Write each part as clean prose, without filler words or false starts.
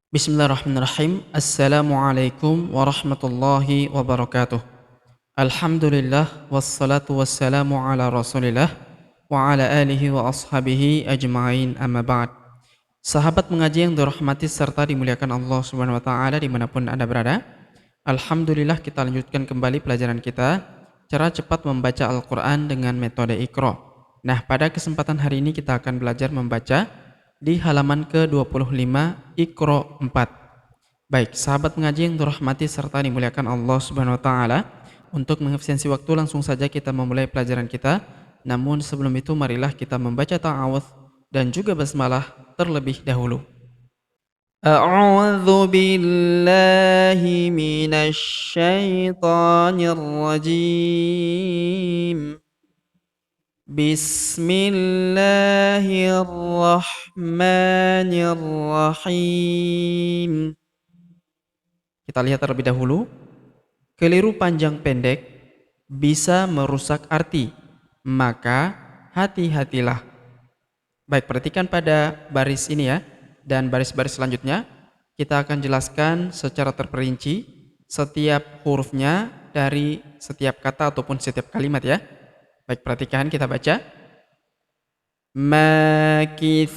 Bismillahirrahmanirrahim. Assalamualaikum warahmatullahi wabarakatuh. Alhamdulillah wassalatu wassalamu ala Rasulillah wa ala alihi wa ashabihi ajma'in amma ba'd. Sahabat mengaji yang dirahmati serta dimuliakan Allah Subhanahu wa taala dimanapun Anda berada. Alhamdulillah kita lanjutkan kembali pelajaran kita cara cepat membaca Al-Qur'an dengan metode Iqra. Nah, pada kesempatan hari ini kita akan belajar membaca di halaman ke-25 Iqra 4. Baik, sahabat mengaji yang dirahmati serta dimuliakan Allah Subhanahu wa taala, untuk mengefisiensi waktu langsung saja kita memulai pelajaran kita. Namun sebelum itu marilah kita membaca ta'awudz dan juga basmalah terlebih dahulu. A'udzu billahi minasy syaithanir rajim. Bismillahirrahmanirrahim. Kita lihat terlebih dahulu. Keliru panjang pendek bisa merusak arti, maka hati-hatilah. Baik, perhatikan pada baris ini ya, dan baris-baris selanjutnya kita akan jelaskan secara terperinci setiap hurufnya dari setiap kata ataupun setiap kalimat ya. Baik, perhatikan, kita baca. Makithina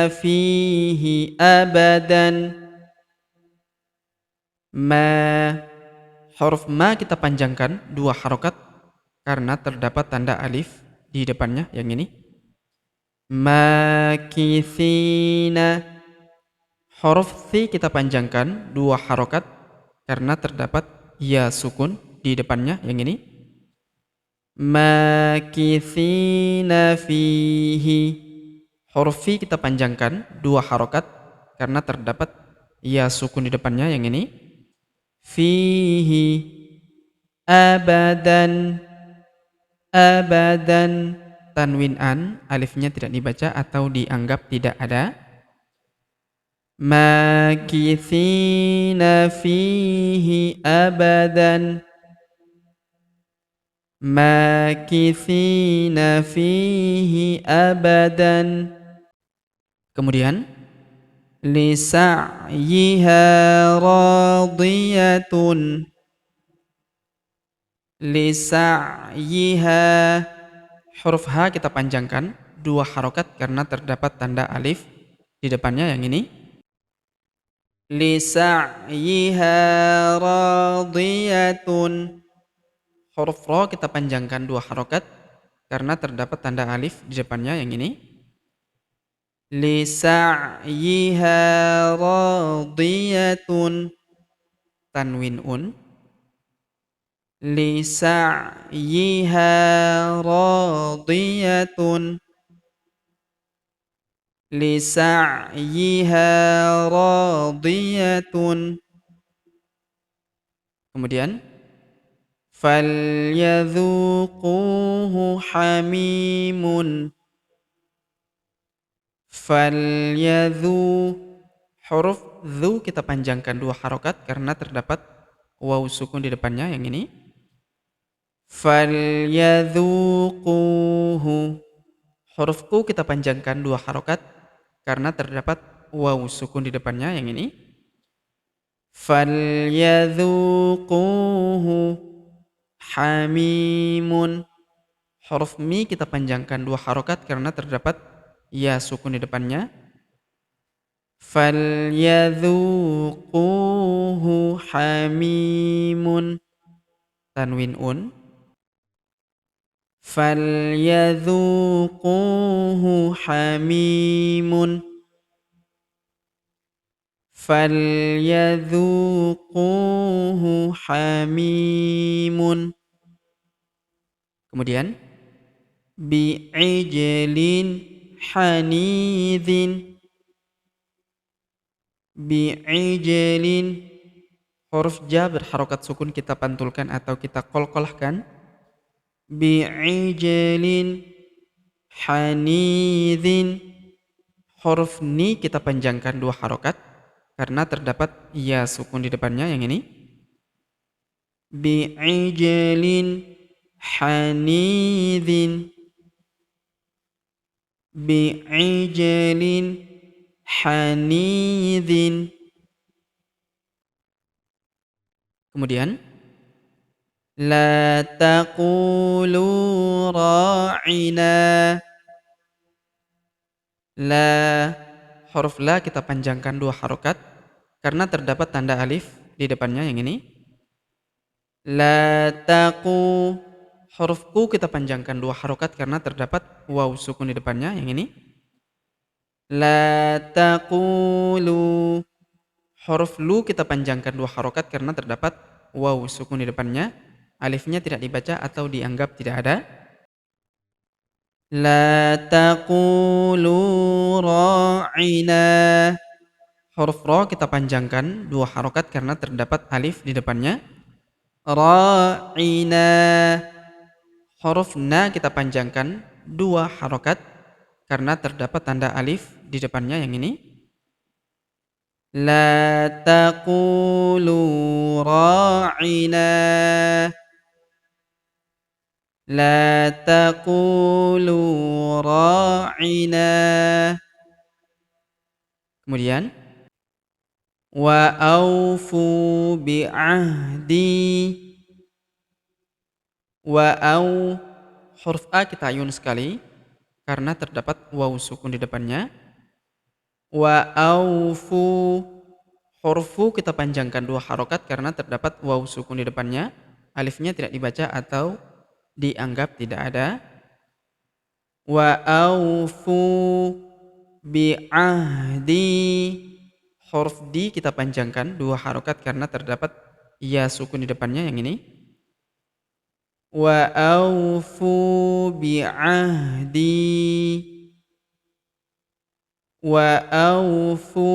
fihi abadan. Huruf ma kita panjangkan 2 harokat karena terdapat tanda alif di depannya yang ini. Makithina. Huruf thi kita panjangkan 2 harokat karena terdapat ya sukun di depannya yang ini. Makithina fihi. Huruf fi kita panjangkan 2 harokat karena terdapat ya sukun di depannya yang ini. Fihi. Abadan. Abadan. Tanwin an, alifnya tidak dibaca atau dianggap tidak ada. Makithina fihi abadan. Makithina fihi abadan. Kemudian lisa'yiha radiyatun. Lisa'yiha. Huruf H kita panjangkan 2 harokat karena terdapat tanda alif di depannya yang ini. Lisa'yiha radiyatun. Huruf ro kita panjangkan 2 harokat karena terdapat tanda alif di depannya yang ini. Lisa'yiha radiyatun. Tanwin un. Lisa'yiha radiyatun. Lisa'yiha radiyatun. Kemudian falyadhuquhu hamimun. Falyadhu. Huruf dhu kita panjangkan 2 harokat karena terdapat waw sukun di depannya yang ini. Falyadhuquhu. Huruf ku kita panjangkan 2 harokat karena terdapat waw sukun di depannya yang ini. Falyadhuquhu hamimun. Huruf mi kita panjangkan 2 harokat karena terdapat ya sukun di depannya. Falyadhuquhu hamimun. Tanwin un. Falyadhuquhu hamimun. Falyadhuquhu hamimun. Kemudian bi'ijlin hanidhin. Bi'ijlin. Huruf ja berharokat sukun kita pantulkan atau kita qalqalahkan. Bi'ijlin hanidhin. Huruf ni kita panjangkan 2 harokat karena terdapat ya sukun di depannya yang ini. Bi'ijlin hanidhin. Bi'ijlin hanidhin. Kemudian la taqulu ra'ina. La, huruf la kita panjangkan 2 harokat karena terdapat tanda alif di depannya yang ini. La taqu, huruf ku kita panjangkan 2 harokat karena terdapat waw sukun di depannya yang ini. La taqulu, huruf lu kita panjangkan 2 harokat karena terdapat waw sukun di depannya. Alifnya tidak dibaca atau dianggap tidak ada. La taqulu ra'ina, huruf ro kita panjangkan 2 harokat karena terdapat alif di depannya. Ra'ina, huruf na kita panjangkan 2 harokat karena terdapat tanda alif di depannya yang ini. La taqulu ra'ina, la taqulu ra'ina. Kemudian wa aufu bi'ahdi, wa au, huruf a kita ayun sekali karena terdapat waw sukun di depannya. Wa aufu, huruf fu kita panjangkan 2 harokat karena terdapat waw sukun di depannya. Alifnya tidak dibaca atau dianggap tidak ada. Wa aufu bi'ahdi, huruf di kita panjangkan 2 harokat karena terdapat ya sukun di depannya yang ini. Wa aufu bi'ahdi, wa aufu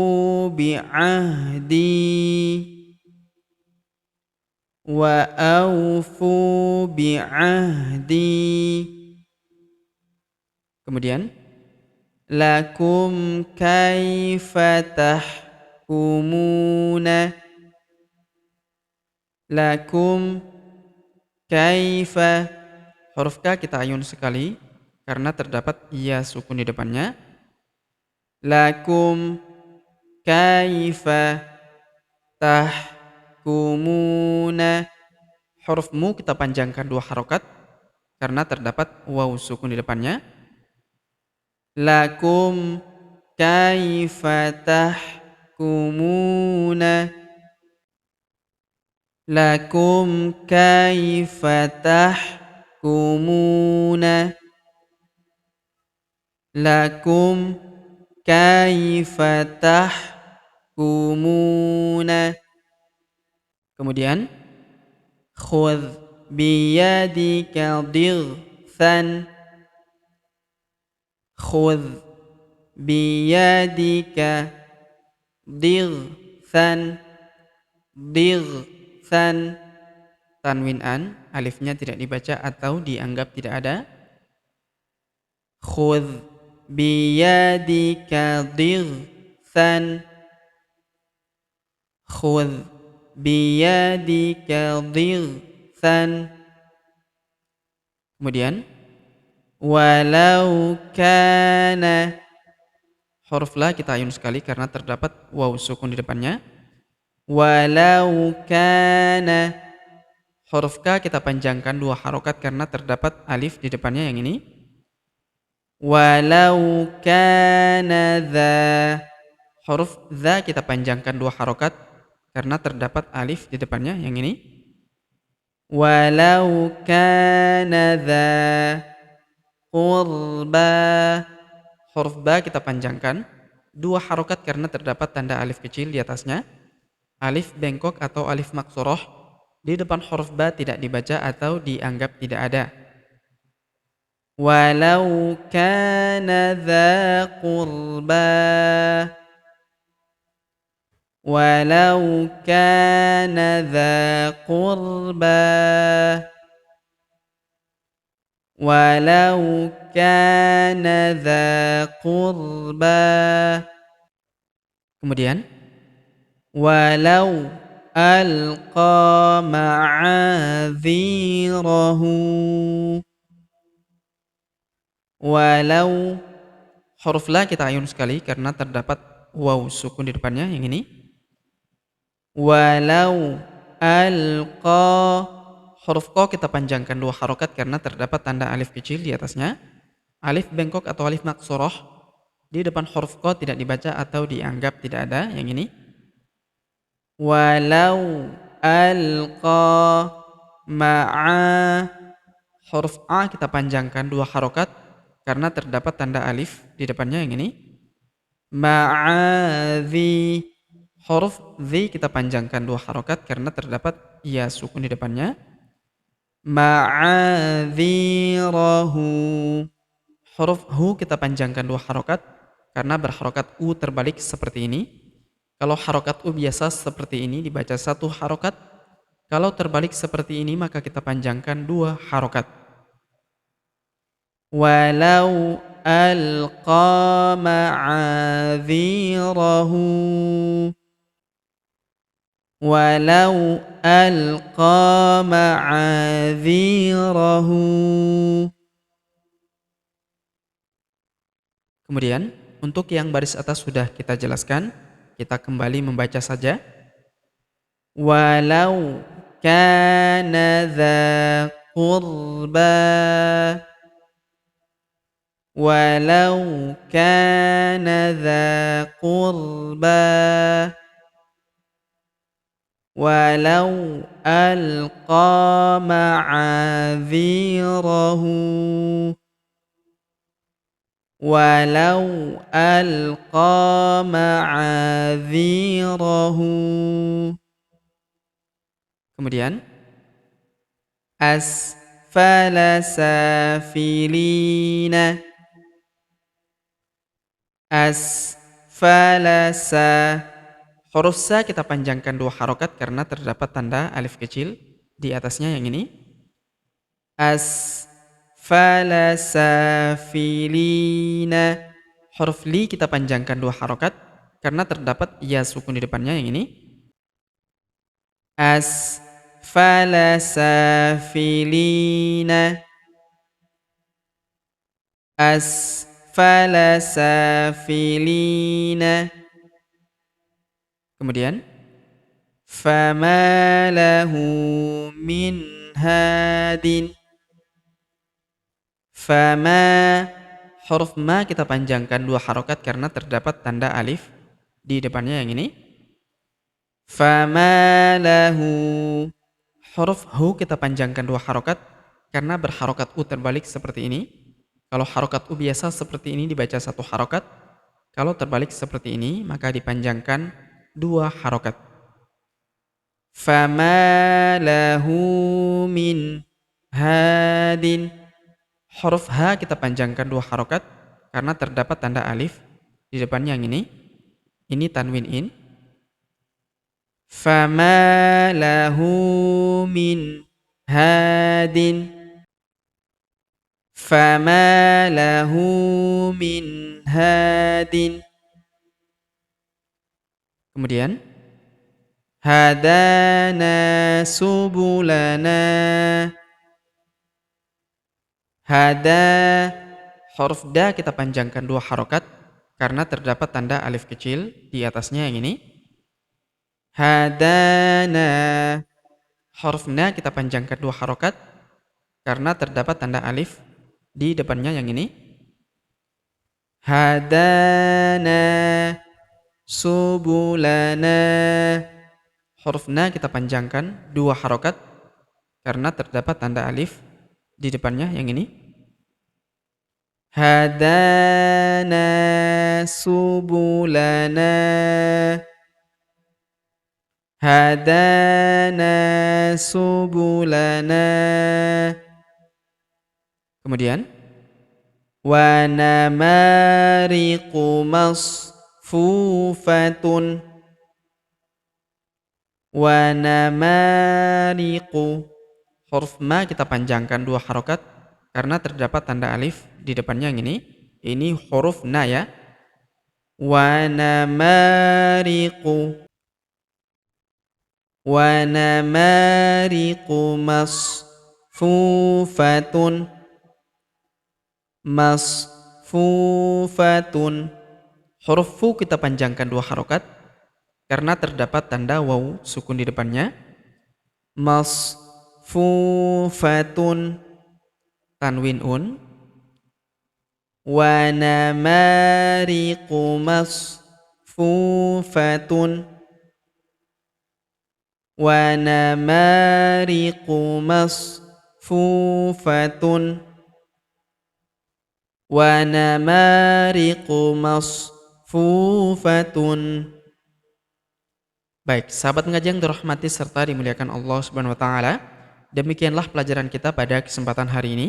bi'ahdi, wa aufu bi'ahdi. Kemudian lakum kaifa tahkumuna, lakum kaifa, huruf ka kita ayun sekali karena terdapat ya sukun di depannya. Lakum kaifa tahkumuna, huruf mu kita panjangkan 2 harokat karena terdapat waw sukun di depannya. Lakum kaifa tahkumuna, lakum kaifa tahkumuna, lakum kaifa tahkumuna. Kemudian khudh biyadika dirthan, khudh biyadika dirthan, dirthan, tanwin an, alifnya tidak dibaca atau dianggap tidak ada. Khudh biyadika dirthan, khudh biyadika dirthan. Kemudian walau kana, huruf la kita ayun sekali karena terdapat waw sukun di depannya. Walau kana, huruf ka kita panjangkan 2 harokat karena terdapat alif di depannya yang ini. Walau kana dha, huruf dha kita panjangkan 2 harokat karena terdapat alif di depannya yang ini. Walau kana dha qurba, huruf ba kita panjangkan 2 harokat karena terdapat tanda alif kecil di atasnya. Alif bengkok atau alif maksuroh di depan huruf ba tidak dibaca atau dianggap tidak ada. Walau kana dha qurba, walau kana dha qurba, walau kana dha qurba. Kemudian walau alqa ma'adzirahu, walau, huruf la kita ayun sekali karena terdapat waw sukun di depannya yang ini. Walau alqa, huruf qa kita panjangkan 2 harokat karena terdapat tanda alif kecil di atasnya. Alif bengkok atau alif maksurah di depan huruf qa tidak dibaca atau dianggap tidak ada yang ini. Walau alqa ma'a, huruf a kita panjangkan 2 harokat karena terdapat tanda alif di depannya yang ini. Ma'adzi, huruf zi kita panjangkan 2 harokat karena terdapat ya sukun di depannya. Ma'adzirahu, huruf hu kita panjangkan 2 harokat karena berharokat u terbalik seperti ini. Kalau harokat u biasa seperti ini dibaca 1 harokat. Kalau terbalik seperti ini maka kita panjangkan 2 harokat. Walau alqa ma'adzirahu, walau alqa ma'adzirahu. Kemudian untuk yang baris atas sudah kita jelaskan, kita kembali membaca saja. Walau kana dza qurba, walau kana dza qurba, walau alqa ma'adzirahu, walau alqa ma'adzirahu. Kemudian asfala safilina, asfala sa, huruf sa kita panjangkan 2 harokat karena terdapat tanda alif kecil di atasnya yang ini. Asfala safilina, huruf li kita panjangkan 2 harokat karena terdapat ya sukun di depannya yang ini. Asfala safilina, asfala safilina. Kemudian fama lahu min hadin, fama, huruf ma kita panjangkan 2 harokat karena terdapat tanda alif di depannya yang ini. Fama lahu, huruf hu kita panjangkan 2 harokat karena berharokat u terbalik seperti ini. Kalau harokat u biasa seperti ini dibaca 1 harokat. Kalau terbalik seperti ini maka dipanjangkan 2 harokat. Fama lahu min hadin, huruf ha kita panjangkan 2 harokat karena terdapat tanda alif di depannya yang ini. Ini tanwin in. Fama lahu min hadin, fama lahu min hadin. Kemudian hadana subulana, hada, huruf da kita panjangkan 2 harokat karena terdapat tanda alif kecil di atasnya yang ini. Hadana, huruf na kita panjangkan 2 harokat karena terdapat tanda alif di depannya yang ini. Hadana subulana, huruf na kita panjangkan 2 harokat karena terdapat tanda alif di depannya yang ini. Hadana subulana, hadana subulana. Kemudian wa namariqu masfufatun, wa namariqu, huruf ma kita panjangkan 2 harokat karena terdapat tanda alif di depannya yang ini. Ini huruf na ya. Wa namariqu, wa namariqu masfufatun, masfufatun, Huruf fu kita panjangkan 2 harokat karena terdapat tanda waw sukun di depannya. Masfufatun tanwin un. Wa namariqu masfufatun. Wa namariqu masfufatun. Wa namariqu masfufatun. Baik, sahabat ngaji yang dirahmati serta dimuliakan Allah Subhanahu wa taala. Demikianlah pelajaran kita pada kesempatan hari ini.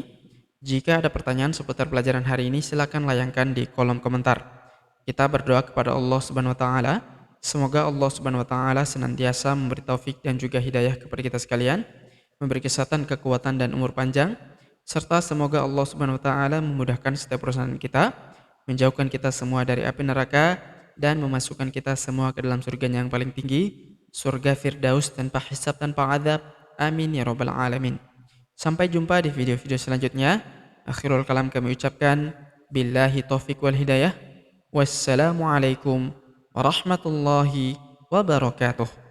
Jika ada pertanyaan seputar pelajaran hari ini, silakan layangkan di kolom komentar. Kita berdoa kepada Allah Subhanahu wa taala, semoga Allah Subhanahu wa taala senantiasa memberi taufik dan juga hidayah kepada kita sekalian, memberi kesehatan, kekuatan dan umur panjang, serta semoga Allah Subhanahu wa taala memudahkan setiap urusan kita, menjauhkan kita semua dari api neraka dan memasukkan kita semua ke dalam surga yang paling tinggi, surga Firdaus tanpa hisab tanpa azab. Amin ya rabbal alamin. Sampai jumpa di video-video selanjutnya. Akhirul kalam kami ucapkan billahi taufik wal hidayah. Wassalamualaikum warahmatullahi wabarakatuh.